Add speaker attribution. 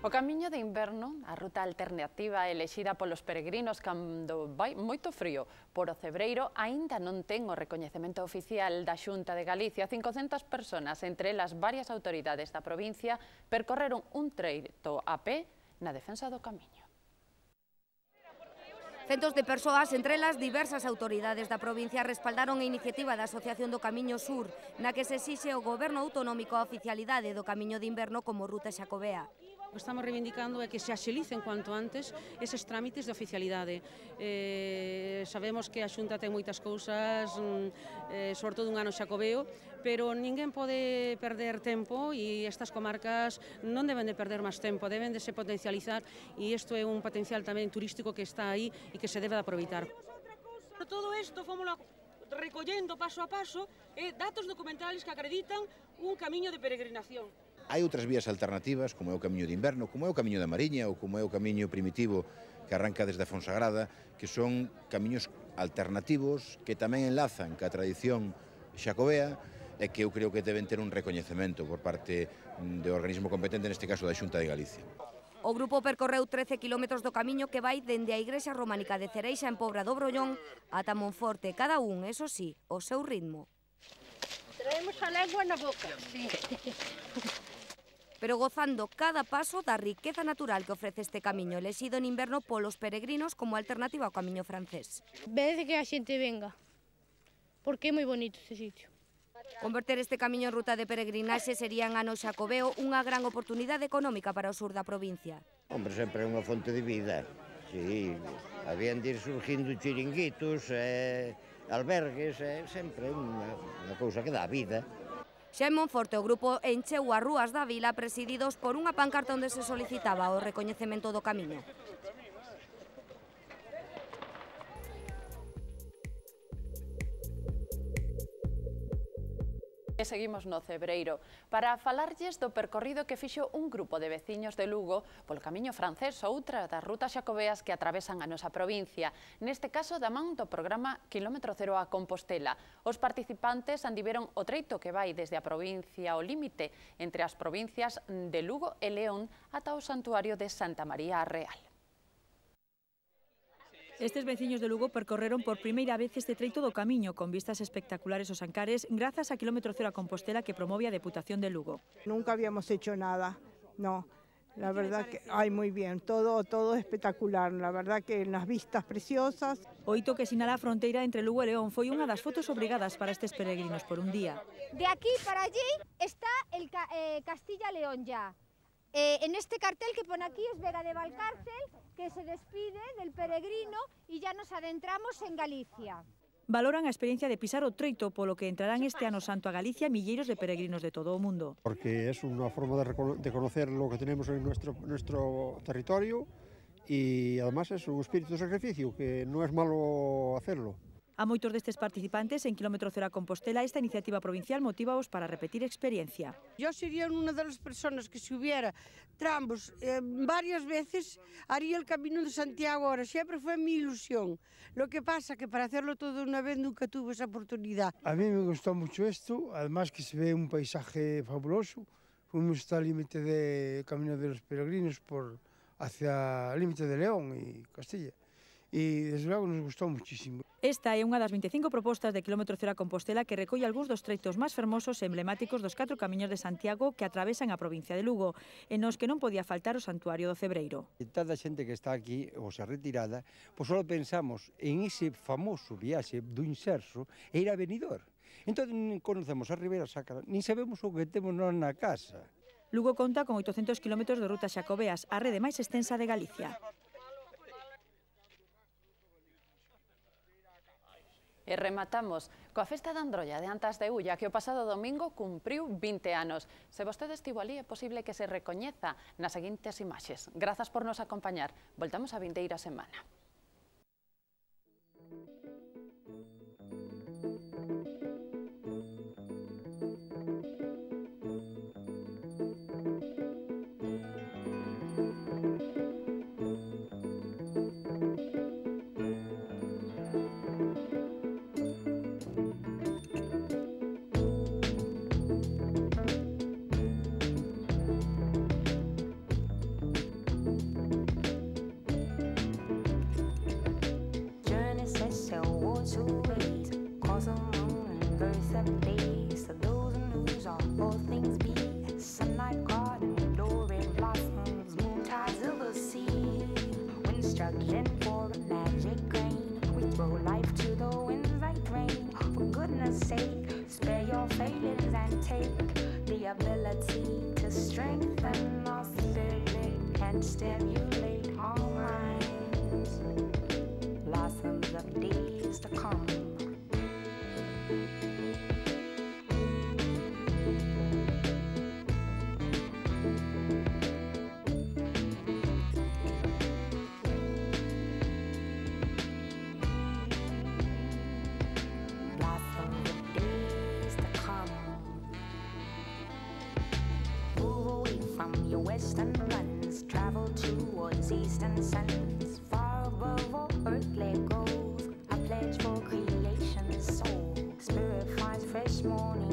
Speaker 1: O camiño de inverno, a ruta alternativa elexida polos peregrinos cando vai moito frío por o Cebreiro, aínda non ten o recoñecemento oficial da Xunta de Galicia. 500 persoas, entre elas varias autoridades da provincia, percorreron un treito a pé na defensa do camiño.
Speaker 2: Centos de persoas, entre elas diversas autoridades da provincia, respaldaron a iniciativa da Asociación do Camiño Sur, na que se exixe ao Goberno autonómico a oficialidade do camiño de inverno como ruta xacobea.
Speaker 3: O que estamos reivindicando é que se axilicen cuanto antes eses trámites de oficialidade. Sabemos que a Xunta ten moitas cousas, sobre todo un ano xacobeo, pero ninguén pode perder tempo e estas comarcas non deben de perder máis tempo, deben de se potencializar e isto é un potencial tamén turístico que está aí e que se debe de aproveitar. Todo isto fomos recollendo paso a paso datos documentales que acreditan un camiño de peregrinación.
Speaker 4: Hai outras vías alternativas, como é o camiño de inverno, como é o camiño da Mariña ou como é o camiño primitivo que arranca desde a Fonsagrada, que son camiños alternativos que tamén enlazan ca tradición xacobea e que eu creo que deben ter un recoñecemento por parte do organismo competente, neste caso da Xunta de Galicia.
Speaker 2: O grupo percorreu 13 kilómetros do camiño que vai dende a igrexa románica de Cereixa en Pobra do Brollón ata Monforte, cada un, eso sí, o seu ritmo.
Speaker 5: Traemos a lengua na boca, sí.
Speaker 2: Pero gozando cada paso da riqueza natural que ofrece este camiño, elexido en inverno polos peregrinos como alternativa ao camiño francés.
Speaker 5: Merece que a xente venga, porque é moi bonito este sitio.
Speaker 2: Converter este camiño en ruta de peregrinaxe sería en ano xacobeo unha gran oportunidade económica para o sur da provincia.
Speaker 6: Hombre, sempre é unha fonte de vida. Sí, habían de ir surgindo chiringuitos, albergues, sempre unha cousa que dá vida.
Speaker 2: Xa en Monforte o grupo encheu as rúas da vila presididos por unha pancarta onde se solicitaba o recoñecemento do camiño.
Speaker 1: E seguimos no Cebreiro para falarlles do percorrido que fixo un grupo de veciños de Lugo polo camiño francés, outra das rutas xacobeas que atravesan a nosa provincia, neste caso da man do programa Kilómetro Cero a Compostela. Os participantes andiveron o treito que vai desde a provincia ao límite entre as provincias de Lugo e León ata o santuario de Santa María Real.
Speaker 7: Estes veciños de Lugo percorreron por primeira vez este treito do camiño con vistas espectaculares aos Ancares grazas a Kilómetro Cero a Compostela que promove a Deputación de Lugo.
Speaker 8: Nunca habíamos hecho nada, no. La verdad que, muy bien, todo espectacular, la verdad que las vistas preciosas.
Speaker 7: O hito que sinala a fronteira entre Lugo e León foi unha das fotos obrigadas para estes peregrinos por un día.
Speaker 9: De aquí para allí está el Castilla-León ya. En este cartel que pone aquí es Vega de Valcárcel, que se despide del peregrino y ya nos adentramos en Galicia.
Speaker 7: Valoran a experiencia de pisar o treito polo que entrarán este ano santo a Galicia milleiros de peregrinos de todo o mundo.
Speaker 10: Porque es una forma de conocer lo que tenemos en nuestro territorio y además es un espíritu de sacrificio, que no es malo hacerlo.
Speaker 7: A moitos destes participantes en Kilómetro Cero a Compostela esta iniciativa provincial motívaos para repetir experiencia.
Speaker 11: Yo sería una de las personas que si hubiera tramos varias veces haría el Camino de Santiago ahora, siempre fue mi ilusión. Lo que pasa que para hacerlo todo una vez nunca tuve esa oportunidad.
Speaker 12: A mí me gustó mucho esto, además que se ve un paisaje fabuloso. Fuimos hasta el límite del Camino de los Peregrinos hacia el límite de León y Castilla. E, desde logo, nos gustou muchísimo.
Speaker 7: Esta é unha das 25 propostas de Kilómetro Cero a Compostela que recolle algúns dos treitos máis fermosos e emblemáticos dos 4 camiños de Santiago que atravesan a provincia de Lugo, e nos que non podía faltar o santuario do Cebreiro.
Speaker 13: E toda a xente que está aquí, ou xa retirada, pois só pensamos en ese famoso viaxe do Inserso e ir a Benidorm. Entón, non conocemos a Ribeira Sacra, nin sabemos o que temos na casa.
Speaker 7: Lugo conta con 800 kilómetros de rutas xacobeas, a rede máis extensa de Galicia.
Speaker 1: E rematamos coa festa da Androlla de Antas de Ulla, que o pasado domingo cumpriu 20 anos. Se vostede estivo ali, é posible que se recoñeza nas seguintes imaxes. Grazas por nos acompañar. Voltamos a vindeira semana.
Speaker 14: strengthen our spirit and stimulate our minds. Blossoms of days to come. Western runs, travel towards eastern suns. Far above all earthly goals, a pledge for creation's soul. Spirit finds fresh morning.